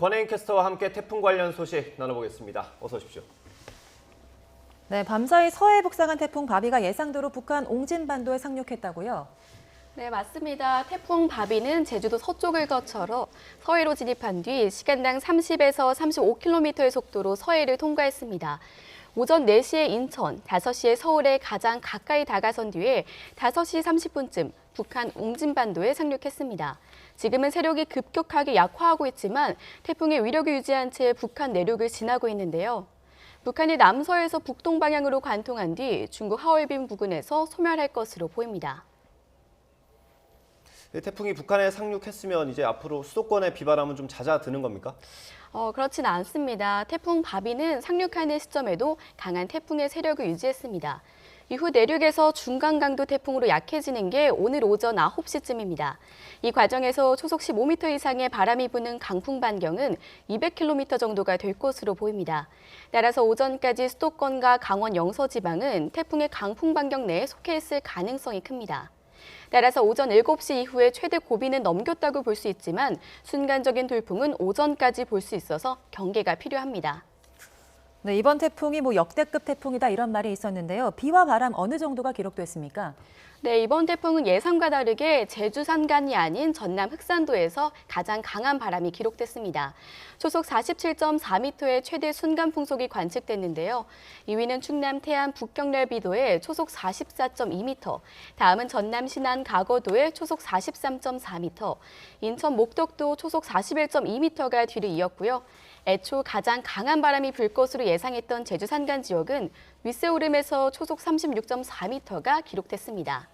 권혜인 캐스터와 함께 태풍 관련 소식 나눠보겠습니다. 어서 오십시오. 네, 밤사이 서해에 북상한 태풍 바비가 예상대로 북한 옹진반도에 상륙했다고요? 네, 맞습니다. 태풍 바비는 제주도 서쪽을 거쳐서 서해로 진입한 뒤 시간당 30에서 35km의 속도로 서해를 통과했습니다. 오전 4시에 인천, 5시에 서울에 가장 가까이 다가선 뒤에 5시 30분쯤 북한 옹진반도에 상륙했습니다. 지금은 세력이 급격하게 약화하고 있지만 태풍의 위력을 유지한 채 북한 내륙을 지나고 있는데요. 북한이 남서에서 북동 방향으로 관통한 뒤 중국 하얼빈 부근에서 소멸할 것으로 보입니다. 태풍이 북한에 상륙했으면 이제 앞으로 수도권의 비바람은 좀 잦아드는 겁니까? 그렇진 않습니다. 태풍 바비는 상륙하는 시점에도 강한 태풍의 세력을 유지했습니다. 이후 내륙에서 중강 강도 태풍으로 약해지는 게 오늘 오전 9시쯤입니다. 이 과정에서 초속 15m 이상의 바람이 부는 강풍 반경은 200km 정도가 될 것으로 보입니다. 따라서 오전까지 수도권과 강원 영서 지방은 태풍의 강풍 반경 내에 속해 있을 가능성이 큽니다. 따라서 오전 7시 이후에 최대 고비는 넘겼다고 볼 수 있지만 순간적인 돌풍은 오전까지 볼 수 있어서 경계가 필요합니다. 네, 이번 태풍이 역대급 태풍이다 이런 말이 있었는데요. 비와 바람 어느 정도가 기록됐습니까? 네, 이번 태풍은 예상과 다르게 제주 산간이 아닌 전남 흑산도에서 가장 강한 바람이 기록됐습니다. 초속 47.4m의 최대 순간 풍속이 관측됐는데요. 2위는 충남 태안 북경렬 비도의 초속 44.2m, 다음은 전남 신안 가거도의 초속 43.4m, 인천 목덕도 초속 41.2m가 뒤를 이었고요. 애초 가장 강한 바람이 불 것으로 예상했던 제주 산간 지역은 윗세오름에서 초속 36.4m가 기록됐습니다.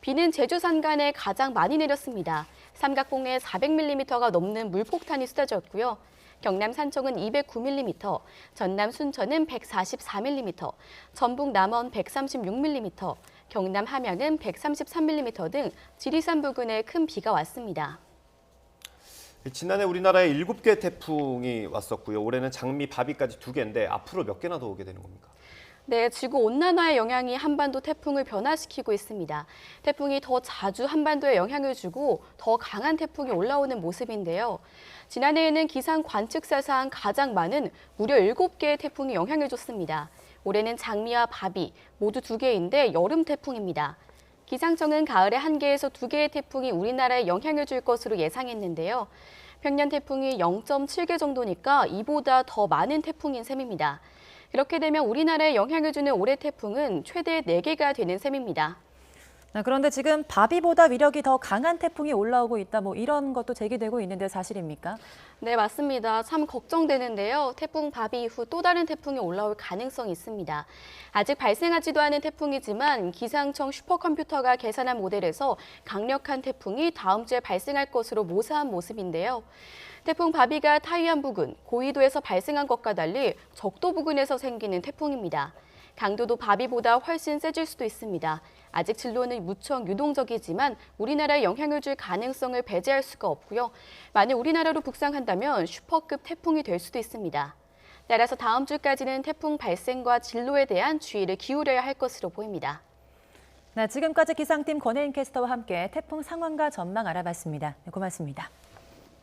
비는 제주 산간에 가장 많이 내렸습니다. 삼각봉에 400mm가 넘는 물폭탄이 쏟아졌고요. 경남 산청은 209mm, 전남 순천은 144mm, 전북 남원 136mm, 경남 함양은 133mm 등 지리산 부근에 큰 비가 왔습니다. 지난해 우리나라에 7개 태풍이 왔었고요. 올해는 장미, 바비까지 2개인데 앞으로 몇 개나 더 오게 되는 겁니까? 네, 지구온난화의 영향이 한반도 태풍을 변화시키고 있습니다. 태풍이 더 자주 한반도에 영향을 주고 더 강한 태풍이 올라오는 모습인데요. 지난해에는 기상 관측사상 가장 많은 무려 7개의 태풍이 영향을 줬습니다. 올해는 장미와 바비 모두 2개인데 여름 태풍입니다. 기상청은 가을에 1개에서 2개의 태풍이 우리나라에 영향을 줄 것으로 예상했는데요. 평년 태풍이 0.7개 정도니까 이보다 더 많은 태풍인 셈입니다. 이렇게 되면 우리나라에 영향을 주는 올해 태풍은 최대 4개가 되는 셈입니다. 그런데 지금 바비보다 위력이 더 강한 태풍이 올라오고 있다 이런 것도 제기되고 있는데 사실입니까? 네, 맞습니다. 참 걱정되는데요. 태풍 바비 이후 또 다른 태풍이 올라올 가능성이 있습니다. 아직 발생하지도 않은 태풍이지만 기상청 슈퍼컴퓨터가 계산한 모델에서 강력한 태풍이 다음 주에 발생할 것으로 모사한 모습인데요. 태풍 바비가 타이완 부근, 고위도에서 발생한 것과 달리 적도 부근에서 생기는 태풍입니다. 강도도 바비보다 훨씬 세질 수도 있습니다. 아직 진로는 무척 유동적이지만 우리나라에 영향을 줄 가능성을 배제할 수가 없고요. 만약 우리나라로 북상한다면 슈퍼급 태풍이 될 수도 있습니다. 따라서 다음 주까지는 태풍 발생과 진로에 대한 주의를 기울여야 할 것으로 보입니다. 네, 지금까지 기상팀 권혜인 캐스터와 함께 태풍 상황과 전망 알아봤습니다. 네, 고맙습니다.